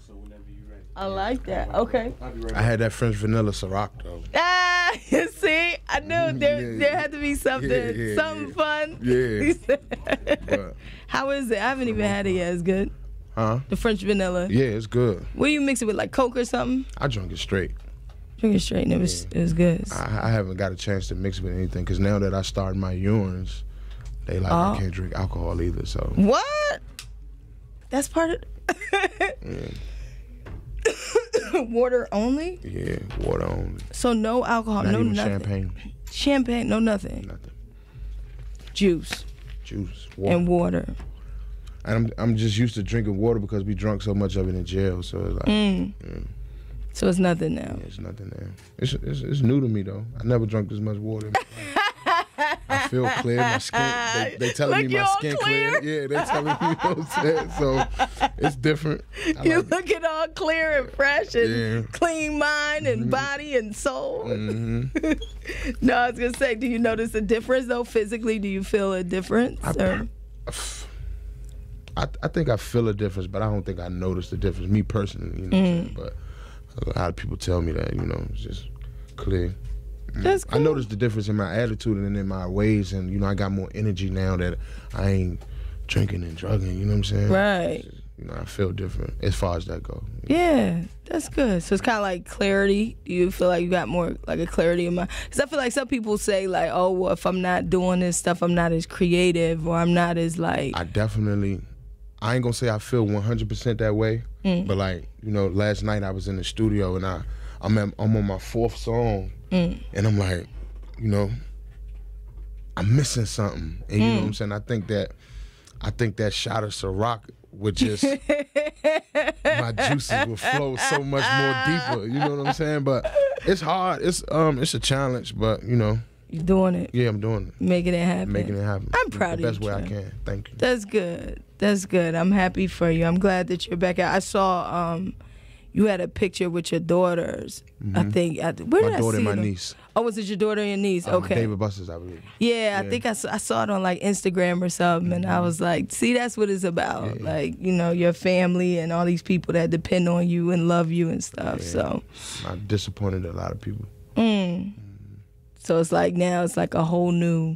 so whenever you're ready. I like that. Okay. I'll be right I had that French vanilla Ciroc though. Ah, see, I knew there had to be something fun. Yeah. But, How is it? I haven't even had it yet. It's good. huh? The French vanilla. Yeah, it's good. What do you mix it with, like Coke or something? I drunk it straight. Drink it straight, and it was good. I haven't got a chance to mix it with anything because now that I started my urines, they like I can't drink alcohol either. So What? That's part of. Water only? yeah, water only. So no alcohol, Not no even nothing. champagne. Champagne, no nothing. Nothing. Juice Juice, water. and water. And I'm just used to drinking water because we drunk so much of it in jail. So it's like, yeah, So it's nothing now. it's nothing there. It's new to me though. I never drunk this much water. In my life. I feel clear. My skin. They telling me my skin clear. Yeah, they telling me. You know what I'm saying? So it's different. You looking all clear and fresh and clean mind and body and soul. No, I was gonna say, do you notice a difference though physically? Do you feel a difference? I think I feel a difference, but I don't think I notice the difference. Me personally, you know what I'm saying? But a lot of people tell me that, you know, it's just clear. That's cool. I noticed the difference in my attitude and in my ways, and you know, I got more energy now that I ain't drinking and drugging. You know what I'm saying? Right. Just, you know, I feel different as far as that goes. Yeah, that's good. So it's kind of like clarity. Do you feel like you got more like a clarity in mind? Because I feel like some people say like, oh, well, if I'm not doing this stuff, I'm not as creative, or I'm not as like. I ain't gonna say I feel 100% that way, but like, you know, last night I was in the studio and I'm on my fourth song, and I'm like, you know, I'm missing something, and you know what I'm saying. I think that shot of Ciroc would just my juices would flow so much more deeper. You know what I'm saying? But it's hard. It's a challenge, but you know. You're doing it. Yeah, I'm doing it. Making it happen. I'm proud of you. The best way I can. Thank you. That's good. That's good. I'm happy for you. I'm glad that you're back out. I saw you had a picture with your daughters. I think. Where did I see my daughter and my them? niece. Oh, was it your daughter and your niece? Okay. David Buster's, I believe. Yeah, I think I saw it on like Instagram or something, and I was like, see, that's what it's about. Yeah. Like, you know, your family and all these people that depend on you and love you and stuff. Yeah. So I disappointed a lot of people. So it's like now it's like a whole new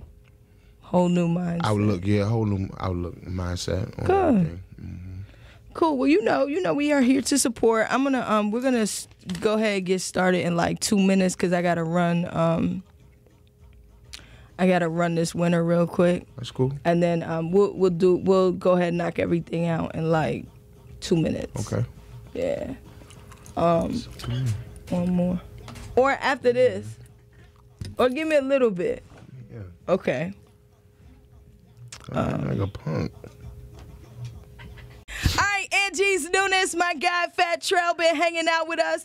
mindset. Outlook, whole new outlook mindset. On Good. everything. Cool. Well, you know, we are here to support. I'm gonna we're gonna go ahead and get started in like 2 minutes because I gotta run. I gotta run this winner real quick. That's cool. And then we'll go ahead and knock everything out in like 2 minutes. Okay. Yeah. One more, or after this, or give me a little bit. Yeah. Okay. Like a punk. All right, Angie's Newness, my guy Fat Trel been hanging out with us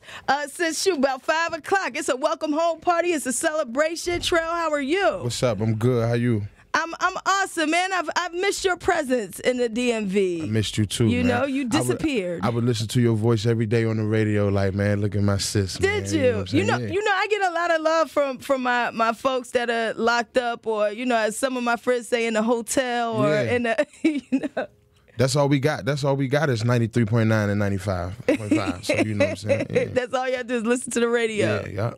since about 5 o'clock. It's a welcome home party. It's a celebration. Trel, how are you? What's up? I'm good. How you? I'm awesome, man. I've missed your presence in the DMV. I missed you too. You man. know, you disappeared. I would listen to your voice every day on the radio. Like, man, look at my sis. Did man. you? know what I'm You know, saying? you know, I get a lot of love from my folks that are locked up, or you know, as some of my friends say, in the hotel or in the, you know. That's all we got. That's all we got is 93.9 and 95.5. So you know what I'm saying? Yeah. That's all you have to do is listen to the radio. Yeah.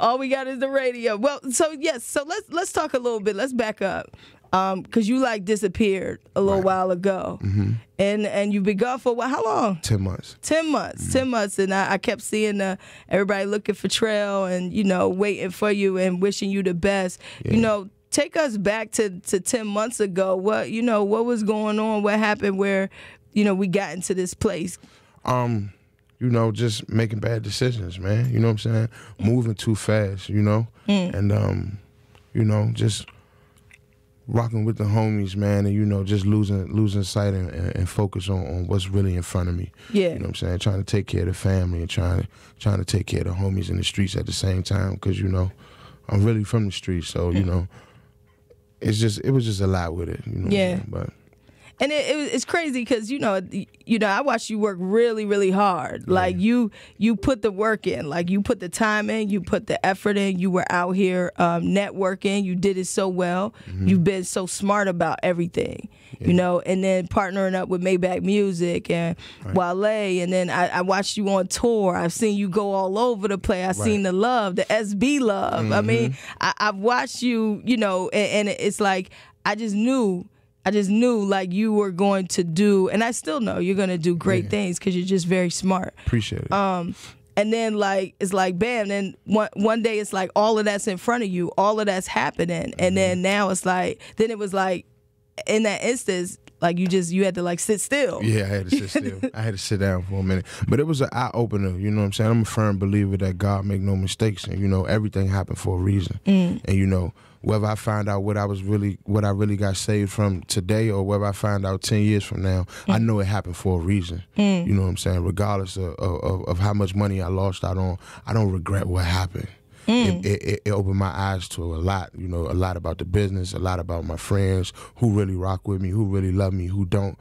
All we got is the radio. Well, so yes, so let's talk a little bit. Let's back up. Cause you like disappeared a little while ago, and you've been gone for what? How long? 10 months. 10 months. 10 months, and I kept seeing everybody looking for Trel, and you know, waiting for you and wishing you the best. Yeah. You know, take us back to 10 months ago. What was going on? What happened? Where we got into this place? You know, just making bad decisions, man. You know what I'm saying? Moving too fast, you know? And, you know, just rocking with the homies, man, and, you know, just losing sight and focus on what's really in front of me. Yeah. You know what I'm saying? Trying to take care of the family and trying to take care of the homies in the streets at the same time because, you know, I'm really from the streets, so, you know, it was just a lot with it, you know. Yeah. But And it's crazy because I watched you work really, really hard. Like you put the work in, like you put the time in, you put the effort in. You were out here networking. You did it so well. Mm-hmm. You've been so smart about everything, and then partnering up with Maybach Music and Wale. And then I watched you on tour. I've seen you go all over the place. I've seen the love, the SB love. Mm-hmm. I mean, I've watched you, and it's like I just knew like you were going to do, and I still know you're going to do great things because you're just very smart. Appreciate it. And then like it's like bam, then one day it's like all of that's in front of you, all of that's happening, and then now it's like it was like in that instance like you had to like sit still. Yeah, I had to sit still. I had to sit down for a minute, but it was an eye opener. You know what I'm saying? I'm a firm believer that God make no mistakes, and everything happened for a reason, and whether I find out what I really got saved from today or whether I find out 10 years from now, I know it happened for a reason. You know what I'm saying? Regardless of how much money I lost out on, I don't regret what happened. It opened my eyes to a lot, a lot about the business, a lot about my friends, who really rock with me, who really love me, who don't.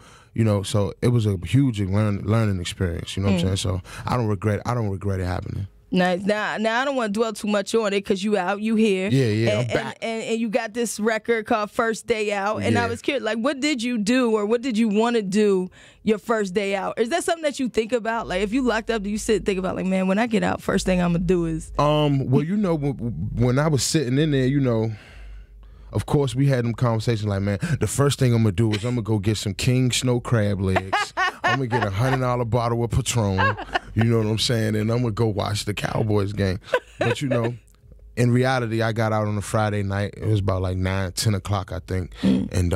So it was a huge learning experience, what I'm saying? So I don't regret it happening. Nice. Now I don't want to dwell too much on it because you out, you here. Yeah, I'm back. And you got this record called First Day Out. And I was curious, like, what did you do or what did you want to do your first day out? Is that something that you think about? Like, if you locked up, do you sit and think about, like, man, when I get out, first thing I'm going to do is... Well, when I was sitting in there, of course, we had them conversations like, man, the first thing I'm going to do is I'm going to go get some King Snow crab legs. I'm going to get $100 bottle of Patron. You know what I'm saying? And I'm going to go watch the Cowboys game. But, in reality, I got out on a Friday night. It was about like 9, 10 o'clock, I think. And,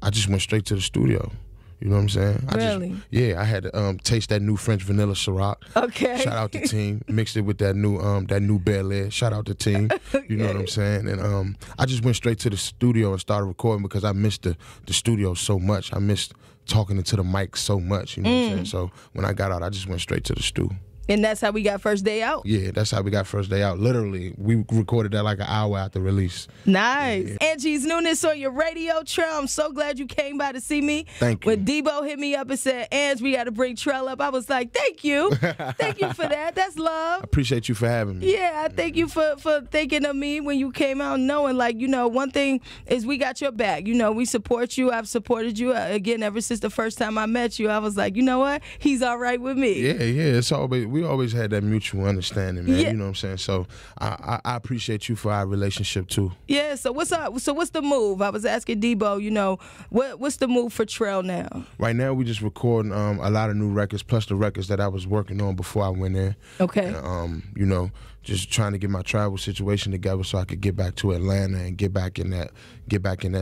I just went straight to the studio. You know what I'm saying? Really? I had to taste that new French vanilla Ciroc. Okay. Shout out the team. Mixed it with that new Bel Air. Shout out the team. Okay. You know what I'm saying? And I just went straight to the studio and started recording because I missed the studio so much. I missed talking into the mic so much. You know what I'm saying? So when I got out, I just went straight to the studio. And that's how we got First Day Out? Yeah, that's how we got First Day Out. Literally, we recorded that like an hour after release. Nice. Yeah. Angie's Newness on your radio, Trel. I'm so glad you came by to see me. Thank you. When Debo hit me up and said, Ange, we got to bring Trel up, I was like, thank you. Thank you for that. That's love. I appreciate you for having me. Yeah, I thank you for thinking of me when you came out, knowing, like, one thing is we got your back. We support you. I've supported you, again, ever since the first time I met you. I was like, you know what? He's all right with me. Yeah. It's always... We always had that mutual understanding, man. Yeah. You know what I'm saying? So I appreciate you for our relationship too. Yeah. So what's up? So what's the move? I was asking Debo. What's the move for Trel now? Right now we just recording a lot of new records, plus the records that I was working on before I went in. Okay. And, just trying to get my travel situation together so I could get back to Atlanta and get back in that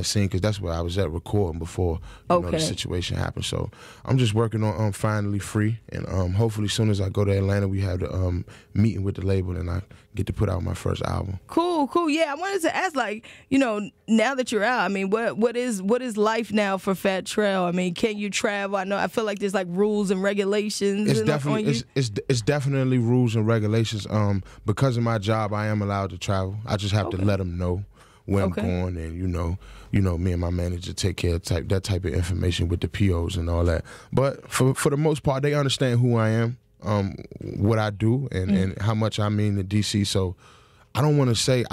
scene, because that's where I was at recording before the situation happened. So I'm just working on Finally Free, and hopefully as soon as I go to Atlanta, we have the meeting with the label and I get to put out my first album. Cool. Yeah, I wanted to ask, like, now that you're out, I mean, what is life now for Fat Trel? I mean, can you travel? I feel like there's like rules and regulations. It's definitely rules and regulations. Because of my job, I am allowed to travel. I just have to let them know where I'm going, and me and my manager take care of that type of information with the POs and all that. But for the most part, they understand who I am, what I do, and how much I mean to DC. So I don't want to say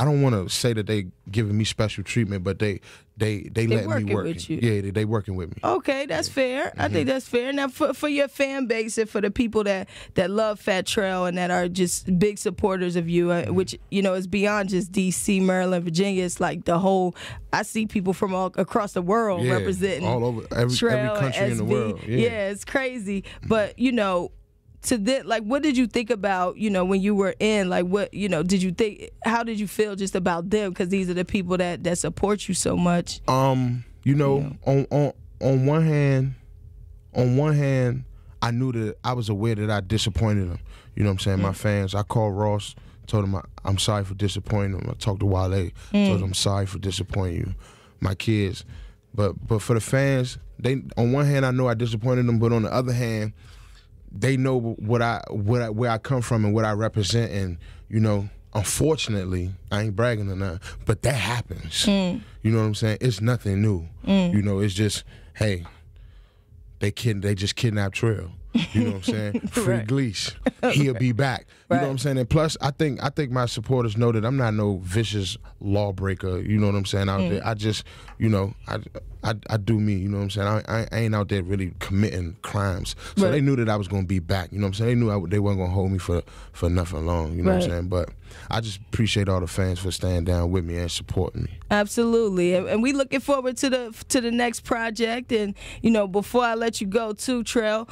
that they giving me special treatment, but they let me work with you. Yeah, they working with me. Okay, that's fair. I think that's fair. Now, for your fan base and for the people that love Fat Trel and that are just big supporters of you, which is beyond just DC, Maryland, Virginia. It's like the whole. I see people from all across the world representing all over every country in the world. Yeah, it's crazy. But to that, like, what did you think about, when you were in, like, what, did you think, how did you feel just about them? Because these are the people that support you so much. On one hand, I knew that I was aware that I disappointed them. You know what I'm saying? My fans, I called Ross, told him I'm sorry for disappointing them. I talked to Wale, told him I'm sorry for disappointing you, my kids. But for the fans, on one hand, I know I disappointed them, but on the other hand, they know where I come from and what I represent, and unfortunately, I ain't bragging or nothing, but that happens. You know what I'm saying? It's nothing new. You know, it's just, hey, they just kidnapped Trel. You know what I'm saying? Free Right. Gleesh. He'll be back. You know what I'm saying? And plus, I think my supporters know that I'm not no vicious lawbreaker. You know what I'm saying? Out there, I just, you know, I do me. You know what I'm saying? I ain't out there really committing crimes. So they knew that I was gonna be back. You know what I'm saying? They knew they weren't gonna hold me for nothing long. You know what I'm saying? But I just appreciate all the fans for staying down with me and supporting me. Absolutely, and we looking forward to the next project. And you know, before I let you go, too, Trel,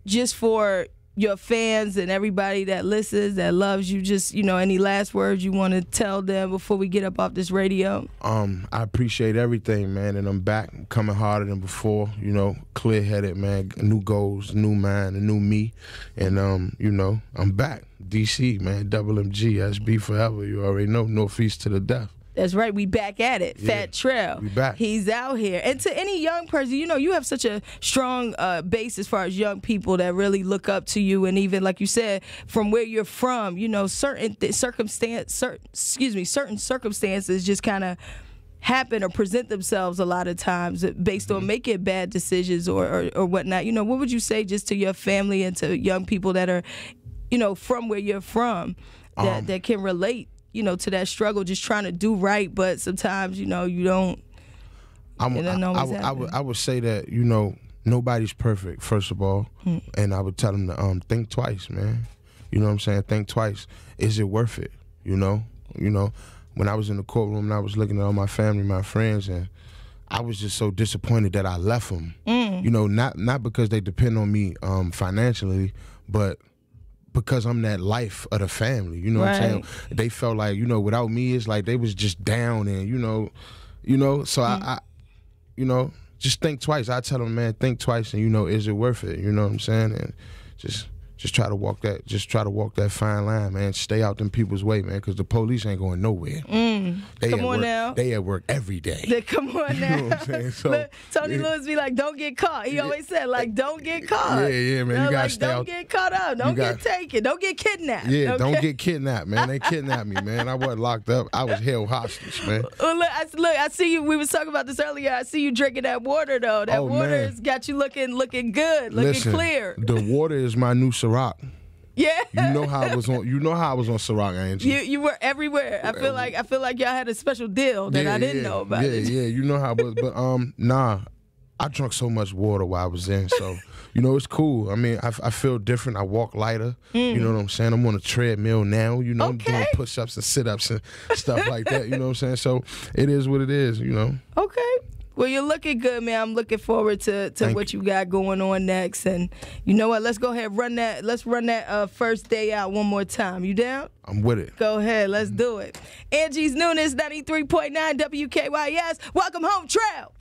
just for your fans and everybody that listens, that loves you, just, you know, any last words you want to tell them before we get up off this radio? I appreciate everything, man, and I'm back. I'm coming harder than before, you know, clear-headed, man, new goals, new mind, a new me, and, you know, I'm back. DC, man, double MG, SB forever, you already know, Northeast to the death. That's right. We back at it. Yeah, Fat Trel. we back. He's out here. And to any young person, you know, you have such a strong base as far as young people that really look up to you. And even, like you said, from where you're from, you know, certain circumstances just kind of happen or present themselves a lot of times based on making bad decisions or whatnot. You know, what would you say just to your family and to young people that are, you know, from where you're from that can relate, you know, to that struggle, just trying to do right, but sometimes, you know, you don't. I would say that, you know, nobody's perfect, first of all, and I would tell them to think twice, man. You know what I'm saying? Think twice. Is it worth it? You know, when I was in the courtroom and I was looking at all my family, my friends, and I was just so disappointed that I left them. You know, not because they depend on me financially, but because I'm that life of the family, you know what I'm saying? They felt like, you know, without me, it's like they was just down and, you know, so I you know, just think twice. I tell them, man, think twice and, you know, is it worth it? You know what I'm saying? And just try to walk that fine line, man. Stay out them people's way, man, because the police ain't going nowhere. Come on now. They at work every day. Come on now. You know what I'm saying? So, look, Tony Lewis be like, don't get caught. He always said, like, don't get caught. Yeah, man. You gotta stay out. Don't get caught up. Don't get taken. Don't get kidnapped. Yeah, okay? Don't get kidnapped, man. They kidnapped me, man. I wasn't locked up. I was held hostage, man. Well, look, I see you. We was talking about this earlier. I see you drinking that water, though. That water has got you looking good, looking clear. The water is my new Ciroc. Yeah. You know how I was on Ciroc, Angie. You were everywhere. I feel like y'all had a special deal that I didn't know about. Yeah, you know how it was. But nah, I drank so much water while I was in, so you know, it's cool. I mean, I feel different. I walk lighter. You know what I'm saying? I'm on a treadmill now. You know, I'm doing push-ups and sit-ups and stuff like that. You know what I'm saying? So it is what it is, you know. Okay. Well, you're looking good, man. I'm looking forward to what you got going on next. And you know what? Let's go ahead and let's run that first day out one more time. You down? I'm with it. Go ahead. Let's do it. Angie's Newness, 93.9 WKYS. Welcome home, Trel.